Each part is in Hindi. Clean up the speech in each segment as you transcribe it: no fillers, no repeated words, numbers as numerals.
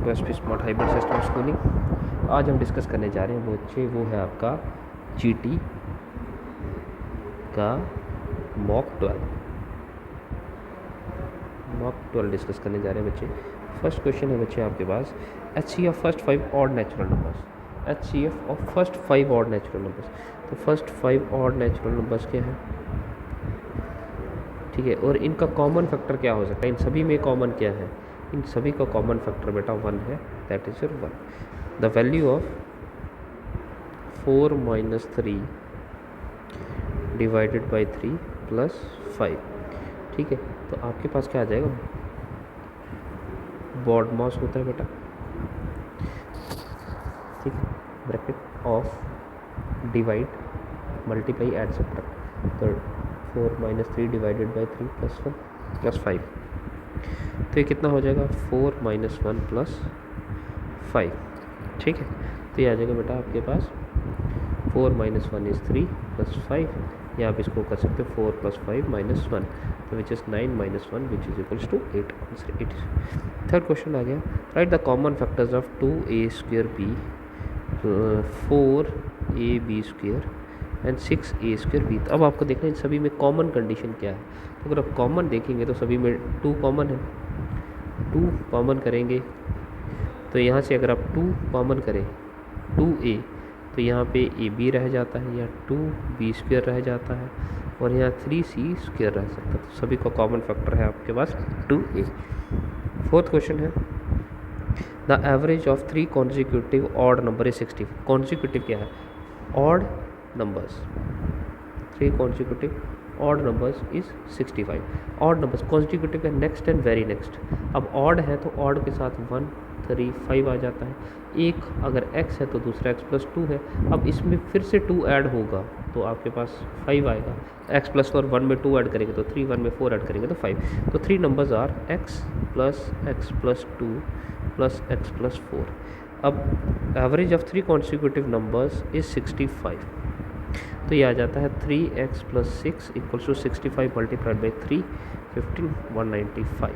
To SP smart hybrid system schooling. आज हम डिस्कस करने जा रहे हैं बच्चे, वो है आपका जीटी का मॉक 12 डिस्कस करने जा रहे हैं बच्चे। फर्स्ट क्वेश्चन है बच्चे आपके पास, HCF of first 5 odd natural numbers. HCF of first 5 odd natural numbers, तो फर्स्ट 5 ऑड नेचुरल नंबर्स क्या है, ठीक है, और इनका कॉमन फैक्टर क्या हो सकता है, इन सभी में कॉमन क्या है, इन सभी का कॉमन फैक्टर बेटा 1 है, that is your 1। The value of 4 - 3 divided by 3 + 5, ठीक है। तो आपके पास क्या आ जाएगा, बॉड मॉस होता है बेटा, ठीक है, bracket of divide multiply add subtract, तो 4 - 3 डिवाइडेड बाई 3 + 1 + 5, तो ये कितना हो जाएगा 4 - 1 + 5, ठीक है। तो ये आ जाएगा बेटा आपके पास 4 - 1 = 3 + 5, या आप इसको कर सकते हो 4 + 5 - 1, तो which is 9 - 1 which is equals to 8। Answer 8। Third question आ गया, right the common factors of 2a² b 4ab² and 6a² b। अब आपको देखना है इन सभी में कॉमन कंडीशन क्या है। तो अगर आप कॉमन देखेंगे तो सभी में 2 कॉमन है, 2 कॉमन करेंगे तो यहाँ से अगर आप 2 कॉमन करें 2a, तो यहाँ पे ab रह जाता है, या 2b² रह जाता है, और यहाँ 3c² रह सकता है। तो सभी का कॉमन फैक्टर है आपके पास 2a। फोर्थ क्वेश्चन है, the average of 3 consecutive odd number is 60। Consecutive क्या है, odd numbers, 3 consecutive odd numbers is 65। Odd numbers consecutive का नेक्स्ट एंड वेरी नेक्स्ट। अब ऑड है तो ऑड के साथ 1 3 5 आ जाता है, एक अगर x है तो दूसरा x + 2 है। अब इसमें फिर से 2 ऐड होगा तो आपके पास 5 आएगा, x + 4 1 में 2 ऐड करेंगे तो 3, 1 में 4 ऐड करेंगे तो 5। तो 3 numbers are x + x + 2 + x + 4। अब average of 3 consecutive numbers is 65, तो ये आ जाता है 3x + 6 = 65 × 3 15 195।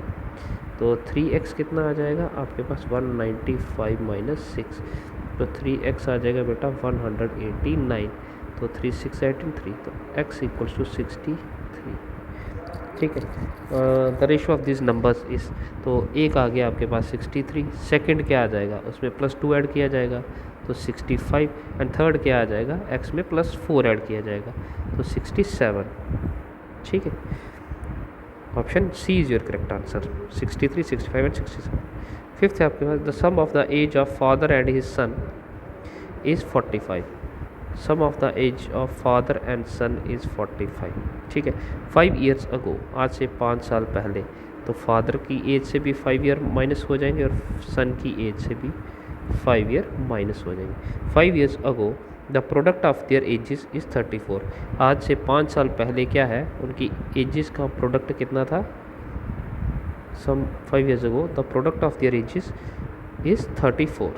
तो 3x कितना आ जाएगा आपके पास 195 - 6, तो 3x आ जाएगा बेटा 189, तो 3 6 18 3, तो x = 63, ठीक है। The ratio of this numbers इस, तो एक आ गया आपके पास 63, सेकंड क्या आ जाएगा उसमें +2 ऐड किया जाएगा तो 65, एंड थर्ड क्या आ जाएगा x में +4 ऐड किया जाएगा तो 67, ठीक है। Option C is your correct answer, 63 65 and 67। Fifth है आपके पास, the sum of the as of father and his son is 45। Sum of the as of father and son is 45, ठीक है। 5 years अगो, आज से 5 साल पहले, तो फादर की एज से भी 5 ईयर माइनस हो जाएंगे और सन की एज से भी 5 ईयर माइनस हो जाएंगे। 5 years ago the product of their edges is 34। आज से 5 साल पहले क्या है, उनकी एजेस का प्रोडक्ट कितना था, सम 5 years ago the product of their edges is 34,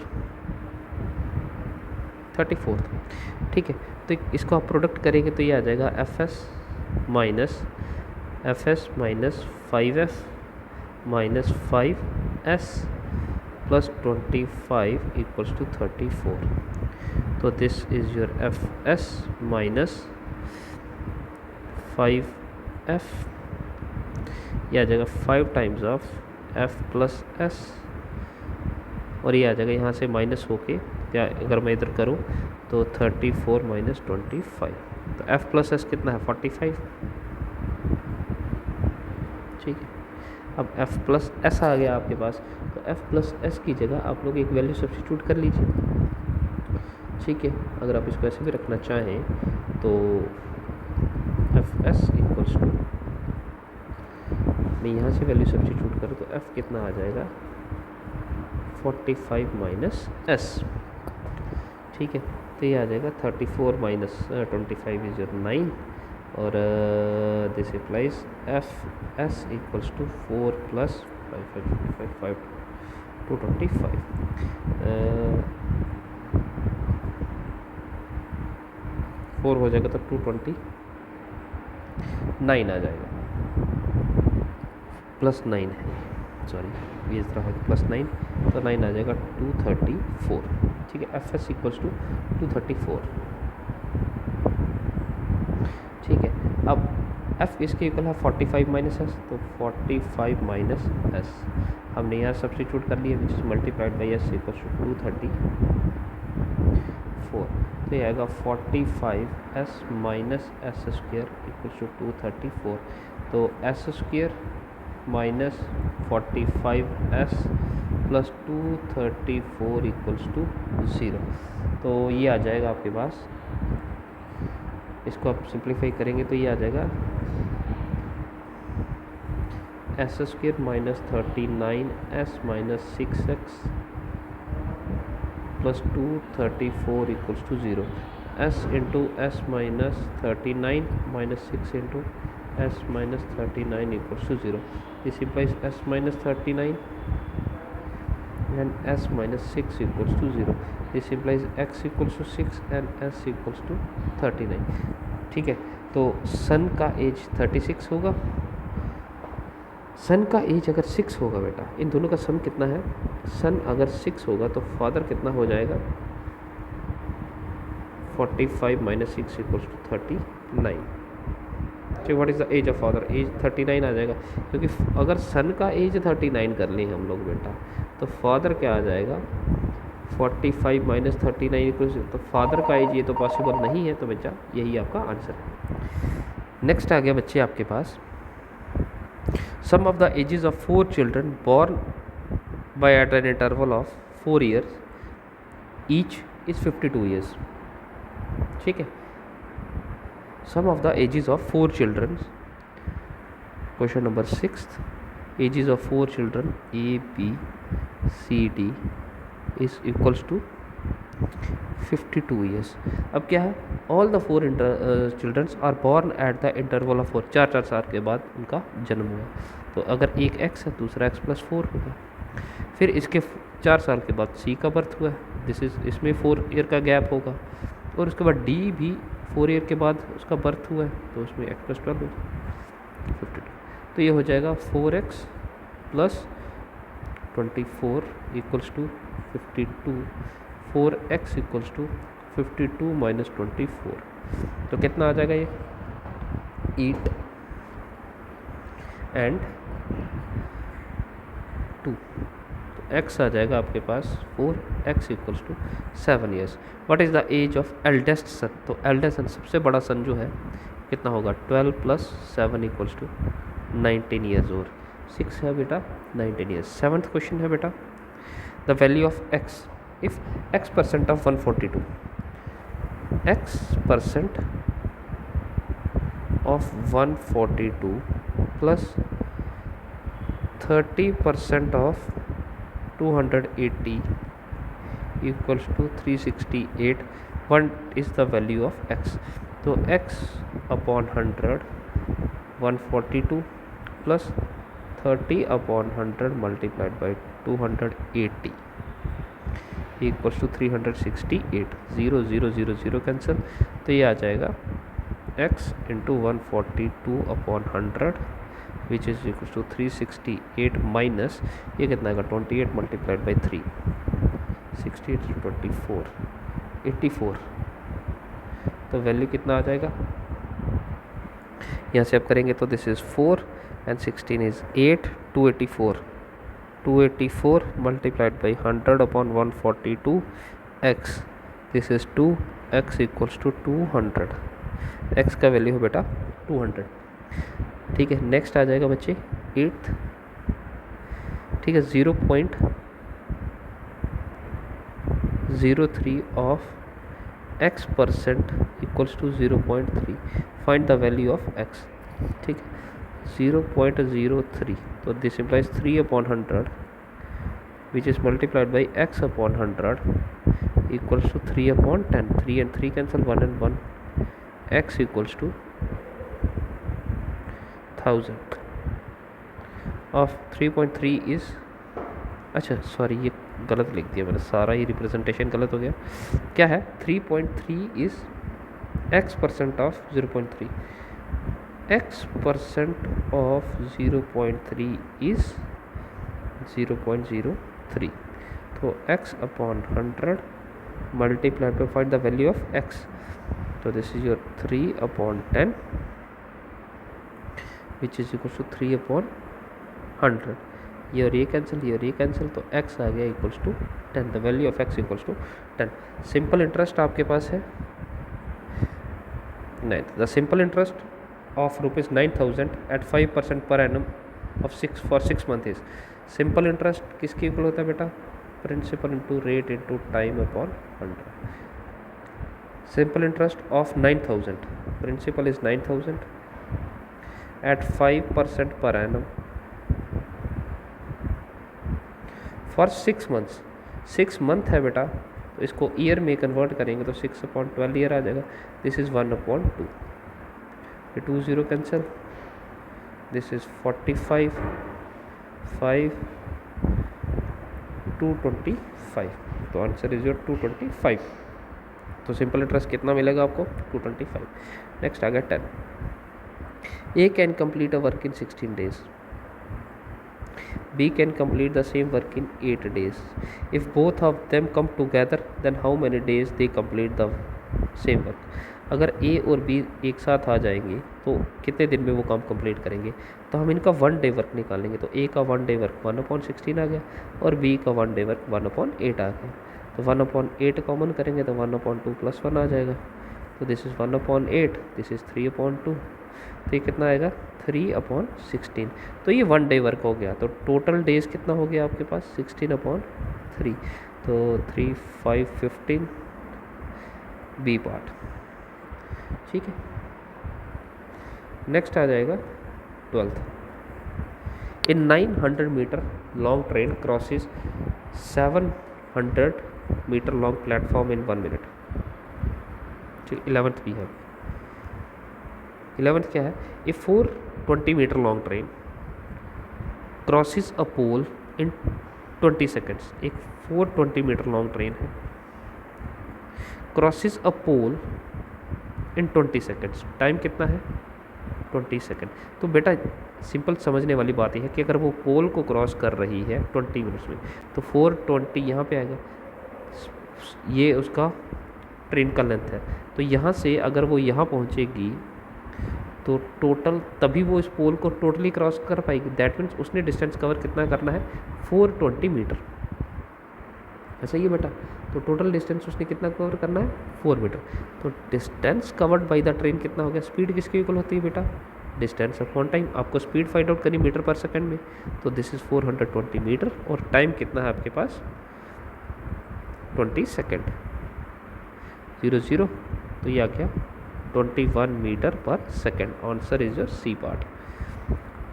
ठीक है। तो इसको आप प्रोडक्ट करेंगे तो ये आ जाएगा FS - 5F - 5S + 25 = 34। तो this is your FS - 5F, यह आ जाएगा 5 टाइम्स ऑफ F + S, और ये आ जाएगा यहाँ से माइनस होके, या अगर मैं इधर करूँ तो 34 - 25, तो F + S कितना है 45, ठीक है। अब F + S आ गया आपके पास, तो F + S की जगह आप लोग एक वैल्यू सब्स्टिट्यूट कर लीजिए, ठीक है। अगर आप इसको ऐसे भी रखना चाहें तो FS = मैं यहाँ से वैल्यू सब्स्टिट्यूट करूँ तो F कितना आ जाएगा 45 - S, ठीक है। तो ये आ जाएगा 34 - 25 इज़ योर 9, और दिस इम्प्लाइज FS = 4 + 5 225, 4 हो जाएगा तो 229 आ जाएगा, +9 है, सॉरी ये इस तरह है +9, तो 9 आ जाएगा 234। ठीक है, एफ एस इक्वल्स टू 234। ठीक है, अब एफ इसके इक्वल है 45 माइनस एस, तो 45 माइनस एस हमने यहाँ सब्स्टिट्यूट कर लिया, which is multiplied by S equals to 234। तो ये आएगा 45s minus S square equals to 234। तो S square minus 45s plus 234 equals to 0। तो ये आ जाएगा आपके पास, इसको आप सिंप्लीफाई करेंगे तो ये आ जाएगा S square minus 39s minus 6x plus 234 equals to 0। s into S minus 39 minus 6 into s minus 39 equals to 0. This implies s minus 39 and s minus 6 equals to 0. This implies x equals to 6 and s equals to 39. ठीक है, तो सन का एज 36 होगा, सन का एज अगर 6 होगा बेटा, इन दोनों का सम कितना है, सन अगर 6 होगा तो फादर कितना हो जाएगा, 45 माइनस 6 इक्वल्स टू 39। ठीक, what is the as of father, age 39 आ जाएगा, क्योंकि अगर सन का एज 39 कर लें हम लोग बेटा, तो फादर क्या आ जाएगा 45 माइनस 39 इक्वल्स, तो फादर का एज ये तो पॉसिबल नहीं है, तो बच्चा यही आपका आंसर है। नेक्स्ट आ गया बच्चे आपके पास, sum of the ages of 4 children born by at an interval of 4 years each is 52 years. ठीक है, sum of the ages of 4 children, question number 6th, ages of 4 children a b c d is equals to 52 years। अब क्या है, all the 4 children are born at the interval of 4, 4 साल के बाद उनका जन्म हुआ, तो अगर एक x है दूसरा x + 4 होगा, फिर इसके 4 साल के बाद c का बर्थ हुआ है, इसमें 4 ईयर का गैप होगा, और उसके बाद d भी 4 ईयर के बाद उसका बर्थ हुआ है, तो उसमें x + 12 होगा 52। तो ये हो जाएगा 4x + 24 equals to 52, 4x equals to 52 minus 24, तो कितना आ जाएगा ये 8 एंड 2, तो x आ जाएगा आपके पास 4x equals to 7 years. What is the as of eldest son, तो एल्डेस्ट सन सबसे बड़ा सन जो है कितना होगा, 12 + 7 इक्वल्स टू 19 ईयर्स, और 6 है बेटा 19 ईयर्स। 7th क्वेश्चन है बेटा, the value of x if x% of 142, x% of 142 plus 30% of 280 equals to 368, what is the value of x, तो x upon 100 142 plus 30 upon 100 multiplied by 280 equals to 368, 0 0 0 0 cancel, तो ये आ जाएगा x into 142 upon 100 which is equal to 368 minus ये कितना आएगा 28 मल्टीप्लाइड बाई 3, 68 24 84, तो वैल्यू कितना आ जाएगा, यहाँ से आप करेंगे तो this is 4 and 16 is 8, 284 multiplied by 100 upon 142 x, this is 2, x equals to 200, x का वैल्यू है बेटा 200। ठीक है, नेक्स्ट आ जाएगा बच्चे 8th, ठीक है, 0.03 of x% equals to 0.3, find the value of x। ठीक है, 0.03, तो this implies 3 upon 100 which is multiplied by x upon 100 equals to 3 upon 10, 3 and 3 cancel, 1 and 1, x equals to 1000 of 3.3 is, अच्छा सॉरी ये गलत लिख दिया मैंने, सारा ही रिप्रेजेंटेशन गलत हो गया, क्या है 3.3 is x% of 0.3, x% of 0.3 is 0.03। तो x upon 100 multiplied by find the value of x। तो this is your 3 upon 10 which is equal to 3 upon 100। ये और ये कैंसिल, तो x आ गया equals to 10। The value of x equals to 10। Simple interest आपके पास है नहीं, the simple interest of ₹9,000 at 5% per annum of 6 month is. Simple interest किसके इक्वल होता है बेटा? Principal into rate into time upon 100। Simple interest of 9,000, principal is 9,000 at 5% per annum for 6 months. 6 month है बेटा, तो इसको ईयर में कन्वर्ट करेंगे तो 6/12 ईयर आ जाएगा। This is 1/2। ये 2 0 कैंसिल, दिस इज़ 45 5 225। तो आंसर इज योर 225। तो सिंपल इंटरेस्ट कितना मिलेगा आपको? 225। नेक्स्ट आ गया 10। A can complete a work in 16 days. B can complete the same work in 8 days. If both of them come together, then how many days they complete the same work? अगर A और B एक साथ आ जाएंगे तो कितने दिन में वो काम कंप्लीट करेंगे? तो हम इनका 1 डे वर्क निकालेंगे। तो A का 1 डे वर्क 1/16 आ गया और B का 1 डे वर्क 1/8 आ गया। तो 1/8 कॉमन करेंगे तो 1/2 + 1 आ जाएगा। तो दिस इज़ 1/8, दिस इज़ 3/2। तो ये कितना आएगा? 3/16। तो ये 1 डे वर्क हो गया। तो टोटल डेज कितना हो गया आपके पास? 16/3। तो 3 5 15 बी पार्ट। ठीक है, नेक्स्ट आ जाएगा 12th। In 900 meter long train crosses 700 meter long platform in 1 minute. ठीक, 11th भी है। 11th क्या है? A 420 meter long train crosses a pole in 20 seconds. एक 420 मीटर लॉन्ग ट्रेन है, crosses a pole in 20 seconds. Time कितना है? 20 सेकेंड। तो बेटा सिंपल समझने वाली बात यह है कि अगर वो पोल को क्रॉस कर रही है 20 मिनट्स में, तो 420 यहाँ पे आएगा। ये उसका ट्रेन का लेंथ है। तो यहाँ से अगर वो यहाँ पहुँचेगी तो टोटल तभी वो इस पोल को टोटली क्रॉस कर पाएगी। दैट मीन्स उसने डिस्टेंस कवर कितना करना है? 420 मीटर। ऐसा ही है बेटा। तो टोटल डिस्टेंस उसने कितना कवर करना है? 4 मीटर। तो distance covered by the train कितना हो गया? स्पीड किसके इक्वल होती है बेटा? Distance upon time. आपको स्पीड फाइंड आउट करनी मीटर पर सेकंड में। तो दिस इज़ 420 मीटर और टाइम कितना है आपके पास? 20 सेकेंड। 0 0। तो ये आ गया 21 meter per second. Answer is your C part,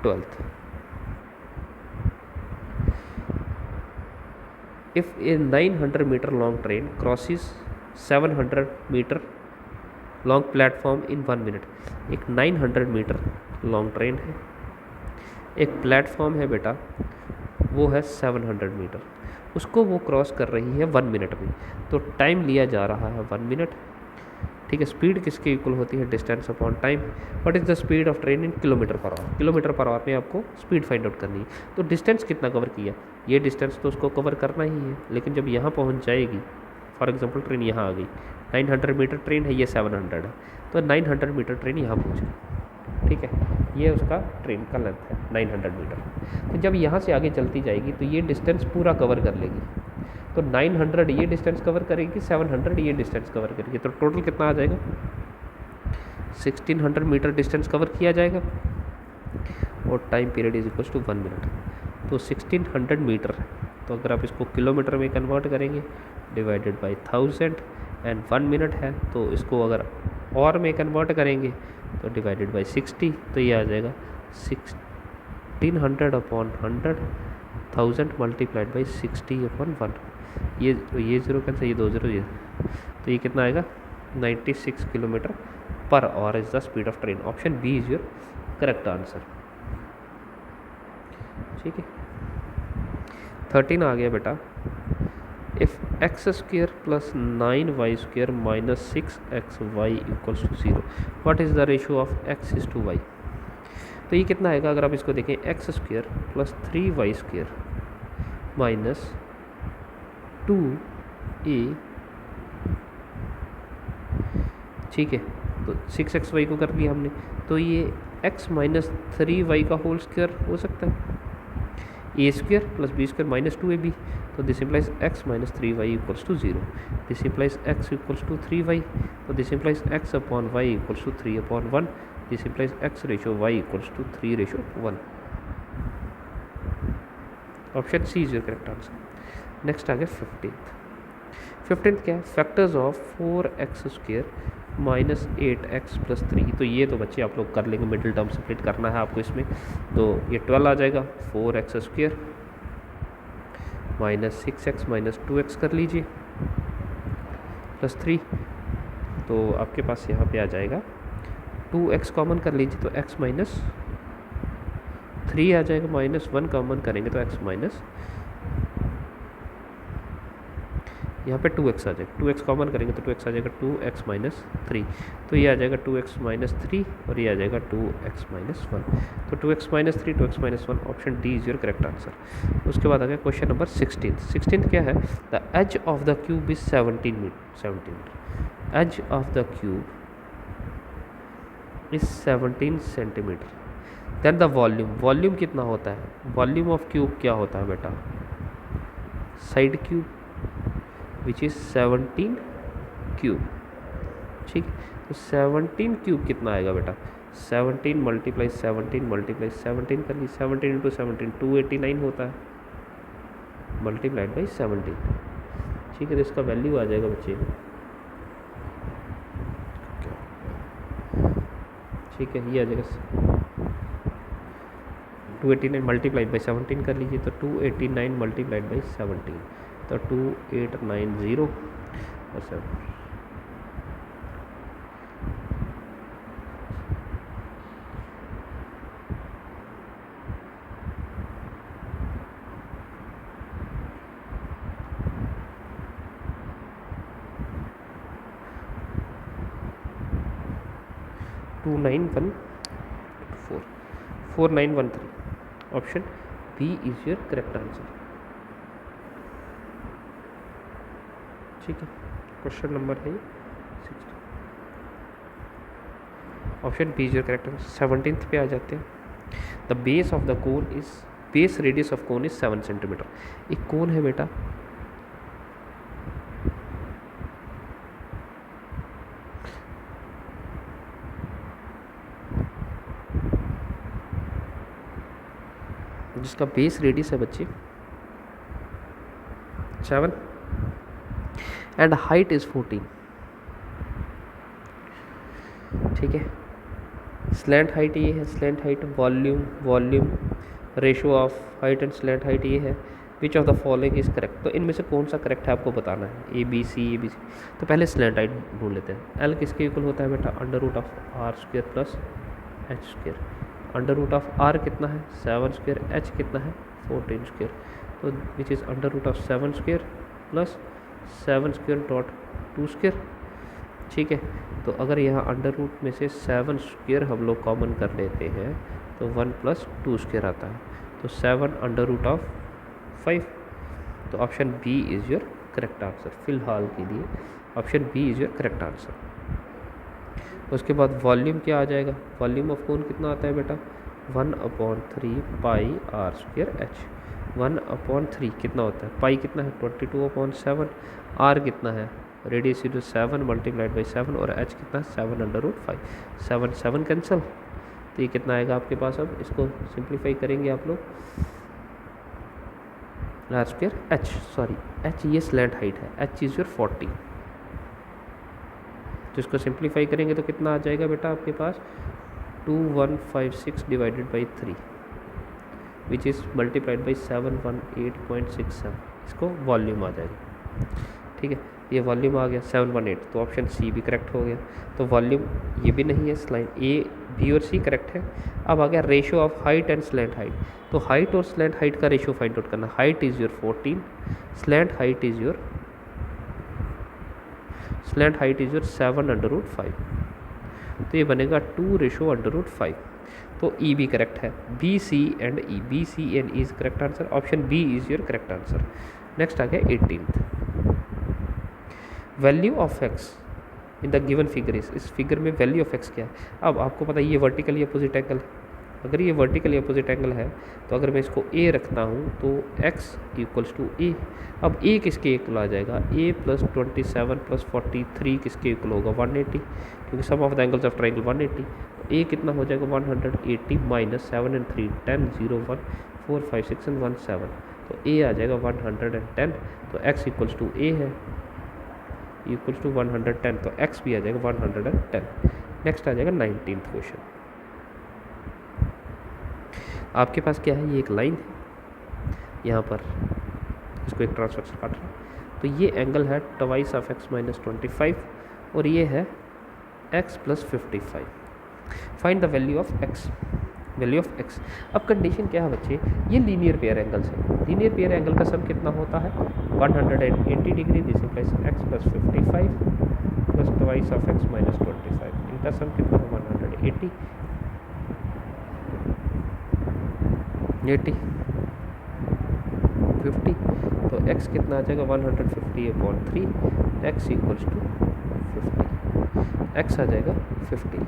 12th। If a 900 meter long train crosses 700 meter long platform in 1 minute। एक 900 मीटर लॉन्ग ट्रेन है, एक प्लेटफॉर्म है बेटा वो है 700 मीटर, उसको वो क्रॉस कर रही है 1 मिनट में। तो टाइम लिया जा रहा है 1 मिनट। ठीक है, स्पीड किसके इक्वल होती है? Distance upon time. What is the speed of train in kilometre per our? Kilometre per our में आपको स्पीड फाइंड आउट करनी है। तो डिस्टेंस कितना कवर किया? ये डिस्टेंस तो उसको कवर करना ही है, लेकिन जब यहाँ पहुँच जाएगी, फॉर एग्जांपल ट्रेन यहाँ आ गई, 900 मीटर ट्रेन है, ये 700 है, तो 900 मीटर ट्रेन यहाँ पहुँच गई। ठीक है, ये उसका ट्रेन का लेंथ है 900 मीटर। तो जब यहाँ से आगे चलती जाएगी तो ये डिस्टेंस पूरा कवर कर लेगी। तो 900 ये डिस्टेंस कवर करेगी, 700 ये डिस्टेंस कवर करेगी। तो टोटल कितना आ जाएगा? 1600 मीटर डिस्टेंस कवर किया जाएगा और time period is equal to 1 minute. तो 1600 मीटर है, तो अगर आप इसको किलोमीटर में कन्वर्ट करेंगे डिवाइडेड बाय 1000 एंड 1 मिनट है, तो इसको अगर और में कन्वर्ट करेंगे तो डिवाइडेड बाय 60। तो ये आ जाएगा 1600 अपॉन 100, 1000 मल्टीप्लाइड बाई 60/1। ये 0 कैंसिल, ये 2 0 ये, तो ये कितना आएगा? 96 kilometer per hour is the speed of train. Option B is your correct answer. ठीक है, 13 आ गया बेटा। If x² + 9y² - 6xy = 0, what is the ratio of x:y? तो ये कितना आएगा? अगर आप इसको देखें, x² + 3y² माइनस 2 ए, ठीक है। तो 6xy को कर लिया हमने, तो ये x माइनस 3y का होल स्क्वायर हो सकता है, a square plus b square minus 2ab, तो this implies x minus 3y equals to 0, this implies x equals to 3y, तो this implies x upon y equals to 3 upon 1, this implies x ratio y equals to 3 ratio 1। Option C is your correct answer. Next आ गया 15th क्या है, factors of 4x square minus 8x plus 3, तो ये तो बच्चे आप लोग कर लेंगे, मिडिल टर्म स्प्लिट करना है आपको इसमें, तो ये 12 आ जाएगा, 4x square minus 6x minus 2x कर लीजिए प्लस 3, तो आपके पास यहाँ पे आ जाएगा 2x कॉमन कर लीजिए तो x माइनस 3 आ जाएगा, माइनस 1 कॉमन करेंगे तो x माइनस, यहाँ पे 2x आ जाएगा, 2x कॉमन करेंगे तो 2x आ जाएगा 2x माइनस 3, तो ये आ जाएगा 2x माइनस 3 और ये आ जाएगा 2x माइनस 1, तो 2x minus 3 2x minus 1, option D is your correct answer. उसके बाद आ गया क्वेश्चन नंबर 16th क्या है, the as of the cube is 17 meter, edge of the cube is 17 centimeter, then the volume कितना होता है, वॉल्यूम ऑफ क्यूब क्या होता है बेटा, side cube which is 17 cube, ठीक है। तो 17 क्यूब कितना आएगा बेटा, 17 मल्टीप्लाई 17 मल्टीप्लाई 17 कर लीजिए, 17 इंटू 17 289 होता है, मल्टीप्लाइड बाई 17, ठीक है। तो इसका वैल्यू आ जाएगा बच्चे, ठीक है, ये आ जाएगा 289 मल्टीप्लाइड बाई 17 कर लीजिए, तो 289 मल्टीप्लाइड बाई 17, तो 2890 और 7, to 4913, option B is your correct answer, ठीक है। क्वेश्चन नंबर है 16, option B is your correct answer. 17th पे आ जाते हैं, the base of the cone is, base radius of cone is 7 centimeter, एक कोन है बेटा, जिसका बेस रेडियस है बच्चे 7 एंड हाइट इज 14, ठीक है। स्लैंट हाइट ये है, slant height, volume ratio of height and slant height ये है, which of the following is correct, तो इनमें से कौन सा करेक्ट है आपको बताना है, ए बी सी। तो पहले स्लैंट हाइट ढूंढ लेते हैं, एल किसके इक्वल होता है बेटा, under root of R square plus H square, under root of R कितना है 7 स्क्वायर, एच कितना है 14 स्क्वायर, तो which is under root of 7 square plus 7 square dot 2 square, ठीक है। तो अगर यहाँ अंडर रूट में से 7 स्क्वायर हम लोग कॉमन कर लेते हैं तो 1 प्लस 2 स्क्वायर आता है, तो 7 अंडर रूट ऑफ 5, तो option B is your correct answer फिलहाल के लिए, option B is your correct answer. उसके बाद वॉल्यूम क्या आ जाएगा, वॉल्यूम ऑफ कोन कितना आता है बेटा 1/3 पाई आर स्क्वायर एच, 1/3 कितना होता है, पाई कितना है 22/7, आर कितना है रेडियस इज 7 मल्टीप्लाइड बाई 7 और एच कितना है 7 अंडर रूट 5, 7 7 कैंसिल, तो ये कितना आएगा आपके पास, अब इसको सिंप्लीफाई करेंगे आप लोग, R square H, sorry H ये स्लैंट हाइट है, एच इज़ योर 40, जिसको सिंप्लीफाई करेंगे तो कितना आ जाएगा बेटा आपके पास 2156 divided by 3 which is multiplied by 718.67, इसको वॉल्यूम आ जाएगा, ठीक है। ये वॉल्यूम आ गया 718, तो ऑप्शन सी भी करेक्ट हो गया, तो वॉल्यूम ये भी नहीं है, स्लाइन ए बी और सी करेक्ट है। अब आ गया ratio of height and slant height, तो हाइट और स्लैंट हाइट का रेशो फाइंड आउट करना, height is your 14, slant height is your 7 under root 5, तो ये बनेगा 2 रेशो अंडर रूट 5, तो ई भी करेक्ट है, B C and E, B C and E is correct answer, option B is your correct answer. Next आ गया 18th, value of x in the given figure इस फिगर में वैल्यू ऑफ एक्स क्या है। अब आपको पता है ये वर्टिकली अपोजिट एंगल है, अगर ये वर्टिकली अपोजिट एंगल है तो अगर मैं इसको ए रखता हूँ तो x इक्वल्स टू ए। अब a किसके इक्वल आ जाएगा, a प्लस 27 प्लस 43 किसके इक्वल होगा 180, क्योंकि sum of the angles of triangle 180। तो a कितना हो जाएगा 180 माइनस 7 एंड 3 10 0 1 4 5 6 एंड 1 7, तो a आ जाएगा 110। तो x इक्वल्स टू a है, इक्वल्स टू 110, तो x भी आ जाएगा 110। नेक्स्ट आ जाएगा 19th क्वेश्चन। आपके पास क्या है, ये एक लाइन है यहाँ पर, इसको एक ट्रांसवर्सल काट रहा है, तो ये एंगल है ट्वाइस ऑफ x माइनस 25 और ये है x plus 55। Find the value of x, value of x। अब कंडीशन क्या है बच्चे, ये लीनियर पेयर एंगल्स है, लीनियर पेयर एंगल का सम कितना होता है 180 degree, this implies x plus 55 plus twice of x minus 25, इनका सम कितना है 180 80 50, तो x कितना आ जाएगा 150/3, x इक्वल्स टू 50, x आ जाएगा 50।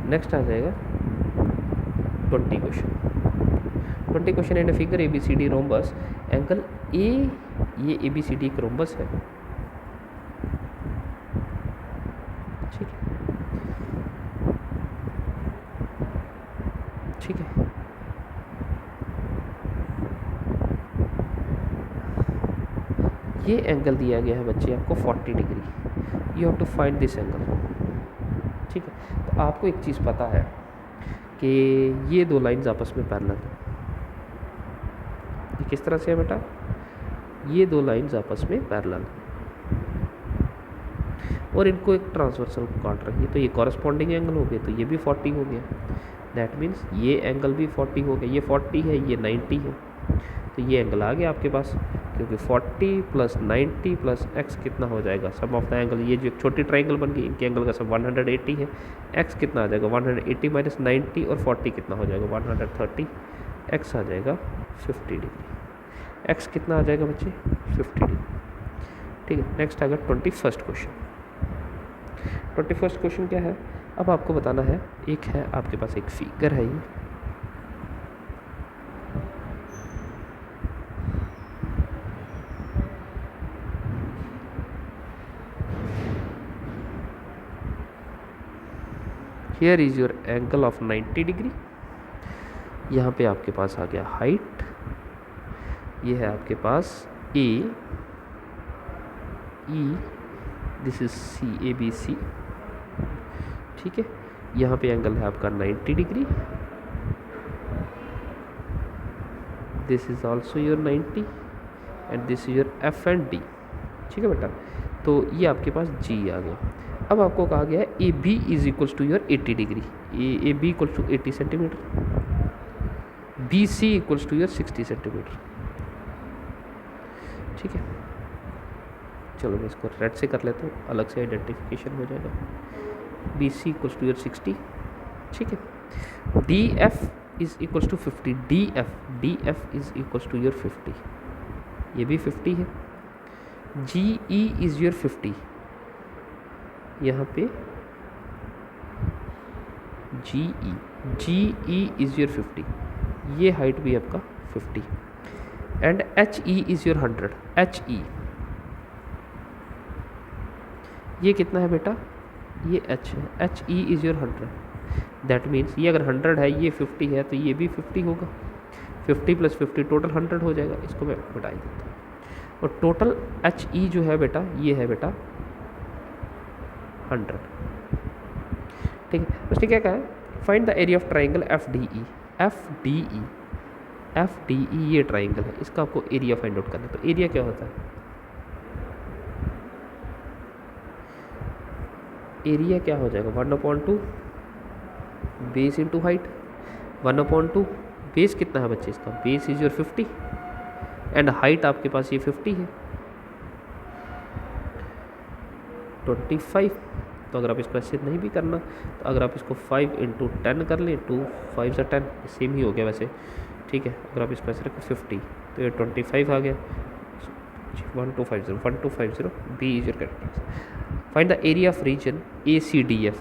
नेक्स्ट आ जाएगा 20 question. 20 question in figure A B C D rhombus angle A, ये ए बी सी डी एक रोम्बस है, ठीक है, ठीक है। ये एंगल दिया गया है बच्चे आपको 40 degree, you have to find this angle, ठीक है। तो आपको एक चीज़ पता है कि ये दो लाइंस आपस में पैरेलल हैं, ये किस तरह से है बेटा, ये दो लाइंस आपस में पैरेलल हैं और इनको एक ट्रांसवर्सल काट रही है, तो ये कॉरस्पॉन्डिंग एंगल हो गए, तो ये भी 40 हो गया, दैट मीन्स ये एंगल भी 40 हो गया, ये 40 है ये 90 है, तो ये एंगल आ गया आपके पास, क्योंकि 40 प्लस 90 प्लस x कितना हो जाएगा सम ऑफ द एंगल, ये जो एक छोटी ट्राइंगल बन गई इनके एंगल का सम 180 है, x कितना आ जाएगा 180 माइनस 90 और 40 कितना हो जाएगा 130, x आ जाएगा 50 डिग्री, x कितना आ जाएगा बच्चे 50 डिग्री, ठीक है। नेक्स्ट आ गया 21st क्वेश्चन। 21st क्वेश्चन क्या है, अब आपको बताना है, एक है आपके पास एक फिगर है ये, here is your angle of 90 degree, यहाँ पे आपके पास आ गया हाइट, ये है आपके पास A E, this is C A B C, ठीक है। यहाँ पे एंगल है आपका 90 degree, this is also your 90 and this is your F and D, ठीक है बेटा। तो ये आपके पास जी आ गया। अब आपको कहा गया है A B is equals to your 80 degree, A B equals to 80 centimeter, B C equals to your 60 centimeter, ठीक है। चलो मैं इसको रेड से कर लेता हूँ, अलग से आइडेंटिफिकेशन हो जाएगा, B C equals to your 60, ठीक है। D F is equals to 50, D F is equals to your 50, ये भी 50 है। जी ई इज योर 50, यहाँ पे जी ई इज योर 50, ये हाइट भी आपका 50 and H E is your 100, H E ये कितना है बेटा, ये एच है, H E is your 100, that means ये अगर 100 है ये 50 है तो ये भी 50 होगा, 50 प्लस 50 टोटल 100 हो जाएगा, इसको मैं बता देता हूँ। और टोटल एच ई जो है बेटा ये है बेटा 100, ठीक है। उसने क्या कहा है, find the area of triangle F D E, F D E ये ट्राइंगल है, इसका आपको एरिया फाइंड आउट करना है। तो एरिया क्या होता है, एरिया क्या हो जाएगा 1/2 बेस इंटू हाइट, 1/2 बेस कितना है बच्चे इसका, base is your 50 and height आपके पास ये 50 है 25, तो अगर आप इसको ऐसे नहीं भी करना तो अगर आप इसको 5 इंटू 10 कर लें, 2 5 से 10 सेम ही हो गया वैसे, ठीक है। अगर आप इसको ऐसे रखें 50 तो ये 25 आ गया। 1250 B is your correct answer. Find the area of region ACDF।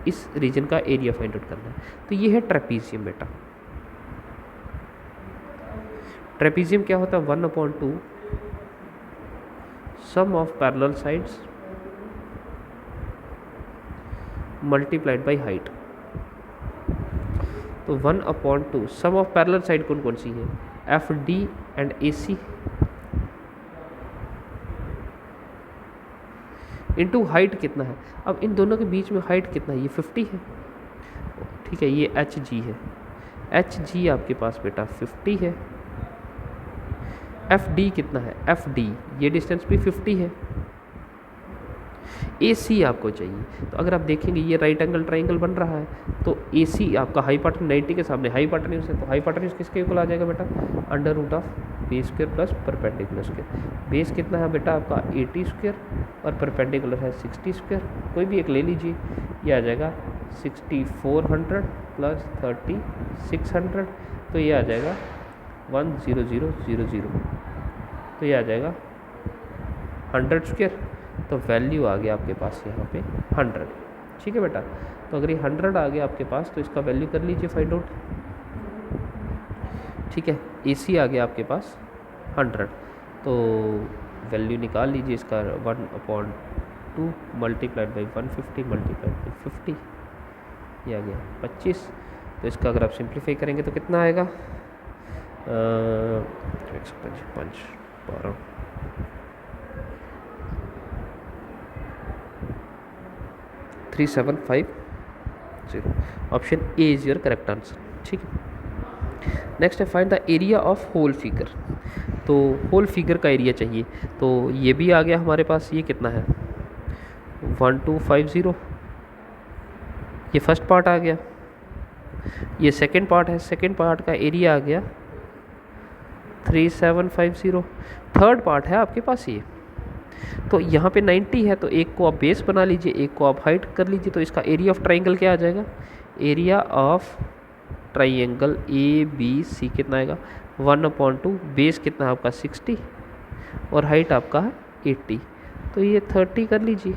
इस रीजन का एरिया फाइंड आउट करना है। तो ये है ट्रेपीजियम बेटा। ट्रेपीजियम क्या होता है? 1/2 sum of parallel sides multiplied by height. तो 1/2 सम ऑफ पैरेलल साइड कौन कौन सी है? FD and AC into height कितना है? अब इन दोनों के बीच में हाइट कितना है? ये 50 है, ठीक है। ये HG है, HG आपके पास बेटा 50 है। FD कितना है? FD ये डिस्टेंस भी 50 है। AC आपको चाहिए। तो अगर आप देखेंगे ये राइट एंगल ट्राइंगल बन रहा है, तो AC आपका हाइपोटेन्यूज 90 के सामने हाइपोटेन्यूज है, तो हाइपोटेन्यूज किसके इक्वल आ जाएगा बेटा? Under root of B square plus perpendicular square. Base कितना है बेटा आपका? 80 स्क्वायर और परपेंडिकुलर है 60 स्क्वायर। कोई भी एक ले लीजिए, ये आ जाएगा 6400 प्लस 3600, तो ये आ जाएगा 10000। तो ये आ जाएगा 100 स्क्वायर। तो वैल्यू आ गया आपके पास यहाँ पे 100, ठीक है बेटा। तो अगर ये 100 आ गया आपके पास तो इसका वैल्यू कर लीजिए फाइंड आउट, ठीक है। AC आ गया आपके पास 100, तो वैल्यू निकाल लीजिए इसका 1/2 मल्टीप्लाइड बाई 150 मल्टीप्लाइड बाई 50, ये आ गया 25। तो इसका अगर आप सिंप्लीफाई करेंगे तो कितना आएगा? 155 12 3750। Option A is your correct answer, ठीक है। नेक्स्ट है find the area of whole figure. तो होल फिगर का एरिया चाहिए, तो ये भी आ गया हमारे पास। ये कितना है? 1250। ये फर्स्ट पार्ट आ गया, ये सेकंड पार्ट है। सेकंड पार्ट का एरिया आ गया 3750। थर्ड पार्ट है आपके पास ये। तो यहाँ पे 90 है, तो एक को आप बेस बना लीजिए, एक को आप हाइट कर लीजिए। तो इसका एरिया ऑफ ट्राइंगल क्या आ जाएगा? एरिया ऑफ ट्राइंगल ABC कितना आएगा? 1/2। बेस कितना है आपका? 60 और हाइट आपका है 80। तो ये 30 कर लीजिए,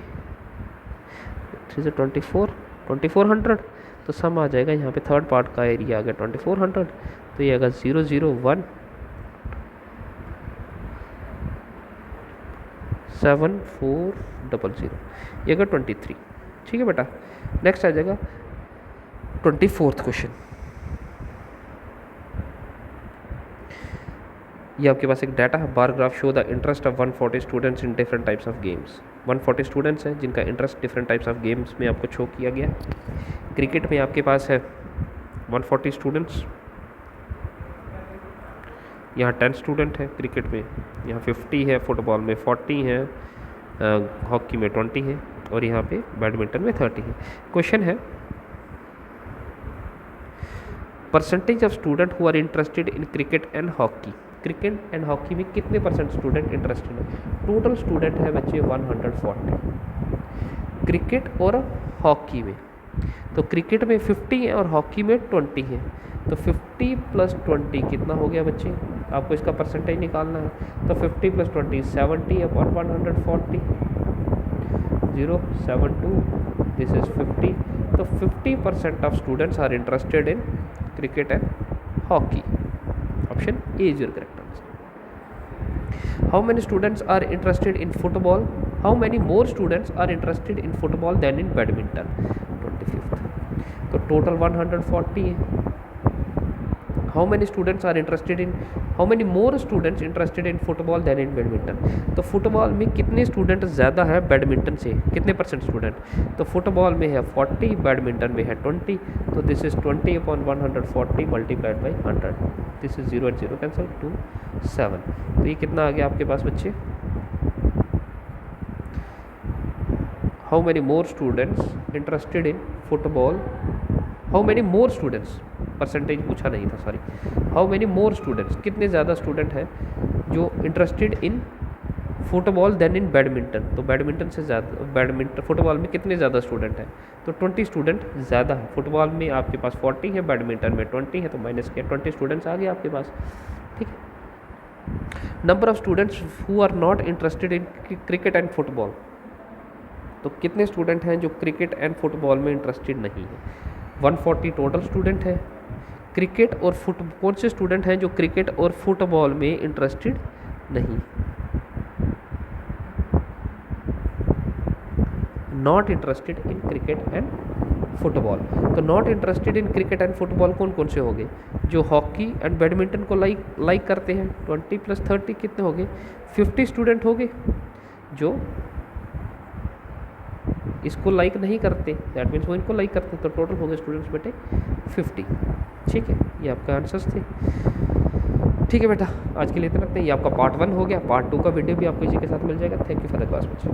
3 से 2400। तो सम आ जाएगा यहाँ पे। थर्ड पार्ट का एरिया आ गया 2400, तो ये आएगा 001 7400, ये आएगा 23, ठीक है बेटा। नेक्स्ट आ जाएगा 24th क्वेश्चन। ये आपके पास एक डाटा है, bar graph show the interest of 140 students in different types of games. 140 students हैं जिनका interest different types of games में आपको शो किया गया। क्रिकेट में आपके पास है 140 स्टूडेंट्स, यहाँ 10 स्टूडेंट है क्रिकेट में, यहाँ 50 है, फुटबॉल में 40 है, हॉकी में 20 है और यहाँ पे बैडमिंटन में 30 है। क्वेश्चन है percentage of student who are interested in cricket and hockey. Cricket and hockey में कितने % स्टूडेंट इंटरेस्टेड है? टोटल स्टूडेंट है बच्चे 140 क्रिकेट और हॉकी में। तो क्रिकेट में 50 है और हॉकी में 20 है। तो 50 + 20 कितना हो गया बच्चे? आपको इसका परसेंटेज निकालना है। तो 50 + 20 70/140, 072, दिस इज 50। तो 50% of students are interested in cricket and hockey. Option A is your correct answer. How many students are interested in football? How many more students are interested in football than in badminton? 25th। तो टोटल 140 है। How many students are interested in, how many more students interested in football than in badminton? तो फुटबॉल में कितने स्टूडेंट ज़्यादा है बैडमिंटन से? कितने % स्टूडेंट? तो फुटबॉल में है 40, बैडमिंटन में है 20। तो this is 20/140 multiplied by 100। This is 0 और 0 कैंसिल, 2 7। तो ये कितना आ गया आपके पास बच्चे? How many more students interested in football, how many more students, percentage पूछा नहीं था sorry. How many more students, कितने ज़्यादा स्टूडेंट हैं जो interested in football than in badminton, तो बैडमिंटन से ज़्यादा, बैडमिंटन फुटबॉल में कितने ज़्यादा स्टूडेंट हैं, तो 20 स्टूडेंट ज़्यादा है। फुटबॉल में आपके पास 40 है, बैडमिंटन में 20 है, तो माइनस के 20 स्टूडेंट्स आ गए आपके पास। ठीक है। Number of students who are not interested in cricket and football, तो कितने स्टूडेंट हैं जो क्रिकेट एंड फुटबॉल में इंटरेस्टेड नहीं है। 140 टोटल स्टूडेंट है। क्रिकेट और कौन से स्टूडेंट हैं जो क्रिकेट और फुटबॉल में इंटरेस्टेड नहीं, not interested in cricket and football. तो not interested in cricket and football कौन कौन से हो गए, जो हॉकी एंड बैडमिंटन को लाइक करते हैं, 20 + 30 कितने हो गए, 50 स्टूडेंट हो गए। जो इसको लाइक नहीं करते, दैट मीन्स वो इनको लाइक करते हैं, तो टोटल हो गए स्टूडेंट्स बेटे 50। ठीक है, ये आपका आंसर्स थे। ठीक है बेटा, आज के लिए इतना रखते हैं। ये आपका पार्ट 1 हो गया। पार्ट 2 का वीडियो भी आपको इसी के साथ मिल जाएगा। Thank you for the class बच्चों।